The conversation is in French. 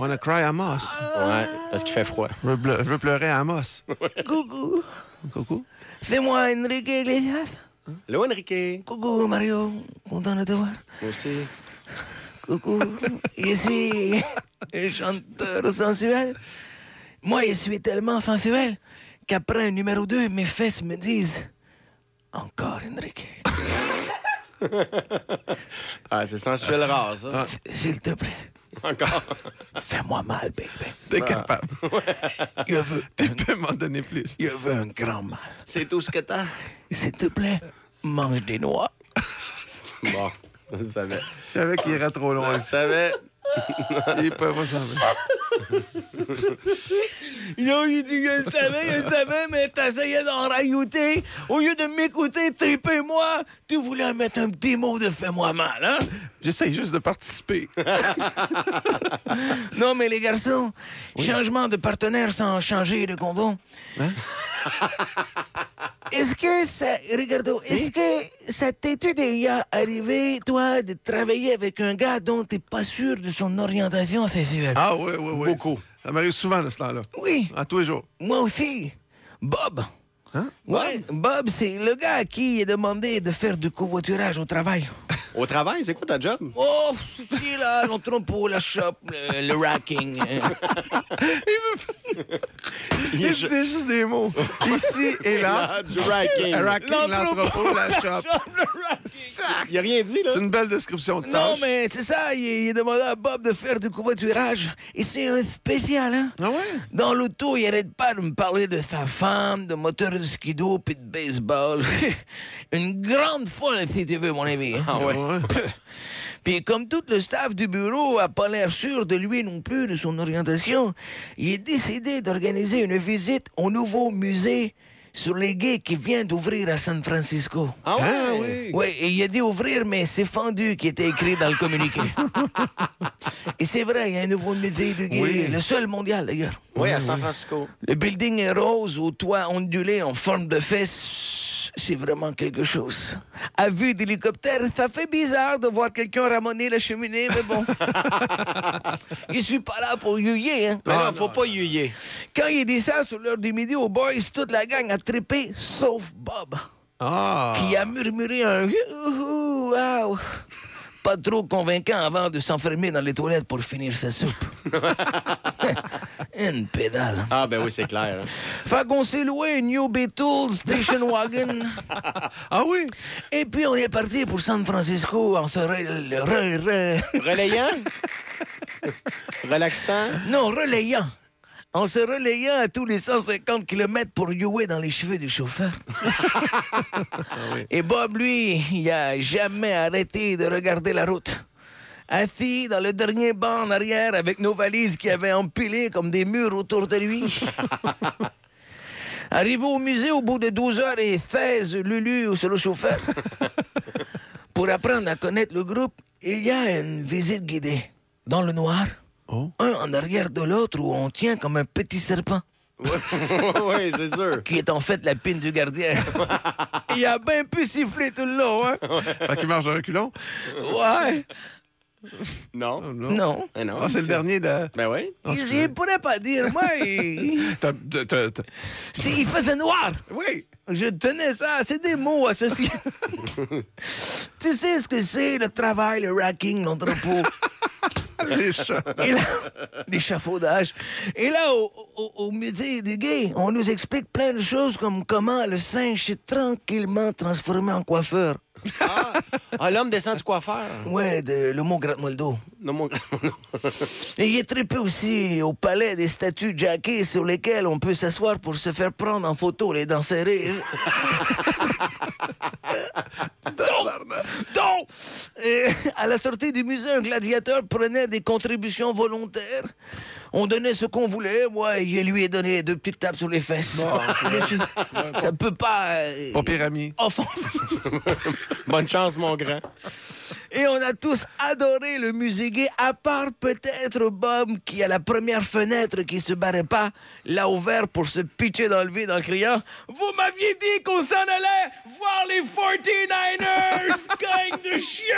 Wanna cry Amos. Ouais, parce qu'il fait froid. Je veux pleurer à Amos. Coucou. Coucou. Fais-moi Enrique Iglesias. Hello, Enrique. Coucou, Mario. Content de te voir. Moi aussi. Coucou. Je suis un chanteur sensuel. Moi, je suis tellement sensuel qu'après un numéro 2, mes fesses me disent encore Enrique. Ah, c'est sensuel rare, ça. S'il te plaît, Encore. fais-moi mal, baby. T'es capable. Je veux, Tu peux m'en donner plus. je veux un grand mal. C'est tout ce que t'as. S'il te plaît, mange des noix. Bon, je savais. Je savais qu'il irait trop loin. Je savais. Il est pas ressemblé. Non, il dit, je savais, mais t'essayais d'en rajouter. Au lieu de m'écouter, tripez-moi, tu voulais mettre un petit mot de fais-moi mal, hein? J'essaye juste de participer. Non, mais les garçons, changement de partenaire sans changer de condom. Hein? Est-ce que ça... Regarde, est-ce que ça t'est déjà arrivé, toi, de travailler avec un gars dont t'es pas sûr de son orientation sexuelle? Ah oui. Beaucoup. Ça m'arrive souvent, de ce temps-là. Oui, À tous les jours. moi aussi. Bob. Hein? Ouais, Bob, c'est le gars à qui est demandé de faire du covoiturage au travail. Au travail, c'est quoi ta job? Oh, c'est là, l'entrepôt, la shop, le racking. Il c'est juste des mots. Ici et là. Du racking. Un racking, l'entrepôt, la shop. Il a rien dit, là? C'est une belle description de Non, tâche. mais c'est ça, il est demandé à Bob de faire du covoiturage. Et c'est un spécial, hein? Ah ouais? Dans l'auto, il arrête pas de me parler de sa femme, de moteur de skido puis de baseball. Une grande folle, si tu veux, mon ami. Hein? Ah ouais. Ouais. Puis comme tout le staff du bureau a pas l'air sûr de lui non plus, de son orientation, il a décidé d'organiser une visite au nouveau musée sur les gays qui vient d'ouvrir à San Francisco. Ah ouais? Ah oui. Oui, et il a dit ouvrir, mais c'est fendu qui était écrit dans le communiqué. Et c'est vrai, il y a un nouveau musée de gays, Oui. le seul mondial d'ailleurs. Oui, à San Francisco. Le building est rose, au toit ondulé en forme de fesses. C'est vraiment quelque chose. À vue d'hélicoptère, ça fait bizarre de voir quelqu'un ramoner la cheminée, mais bon. Je suis pas là pour yuyer, hein. Mais là, faut pas yuyer. Quand il dit ça sur l'heure du midi aux boys, toute la gang a trippé, sauf Bob, Ah. qui a murmuré un youhou, wow. Pas trop convaincant avant de s'enfermer dans les toilettes pour finir sa soupe. Une pédale. Ah, ben oui, c'est clair. Hein. Fait qu'on s'est loué une New Beetle Station Wagon. Ah oui? Et puis on est parti pour San Francisco en se Relayant? Relaxant? Non, relayant. En se relayant à tous les 150 km pour youer dans les cheveux du chauffeur. oui. Et Bob, lui, il a jamais arrêté de regarder la route. Assis dans le dernier banc en arrière avec nos valises qui avaient empilé comme des murs autour de lui. Arrivé au musée au bout de 12h16, Lulu sur le chauffeur. Pour apprendre à connaître le groupe, il y a une visite guidée. Dans le noir. Oh. Un en arrière de l'autre où on tient comme un petit serpent. Oui, c'est sûr. Qui est en fait la pine du gardien. Il a bien pu siffler tout le long, hein? Fait qu'il marche de reculons? Ouais. Non. Non. Eh non. Ah, c'est le dernier de... Ben oui. Il pourrait pas dire, moi, il faisait noir. Oui. Je tenais ça, c'est des mots associés. Tu sais ce que c'est, le travail, le racking, l'entrepôt. Les chats. Et là, l'échafaudage. Et là, au musée du gay, on nous explique plein de choses comme comment le singe s'est tranquillement transformé en coiffeur. Ah, l'homme descend du coiffeur. Ouais, de l'homo gratte-moi le dos. Non, mon Et il est trippé aussi au palais des statues jackées sur lesquelles on peut s'asseoir pour se faire prendre en photo les dents serrées. Donc, à la sortie du musée, un gladiateur prenait des contributions volontaires. On donnait ce qu'on voulait. Moi, je lui ai donné 2 petites tapes sur les fesses. Ça peut pas... Pas pire ami. offenser. Bonne chance, mon grand. Et on a tous adoré le musée gay, à part peut-être Bob, qui, à la première fenêtre qui se barrait pas, l'a ouvert pour se pitcher dans le vide en criant « Vous m'aviez dit qu'on s'en allait voir les 49ers, gang de chiens! »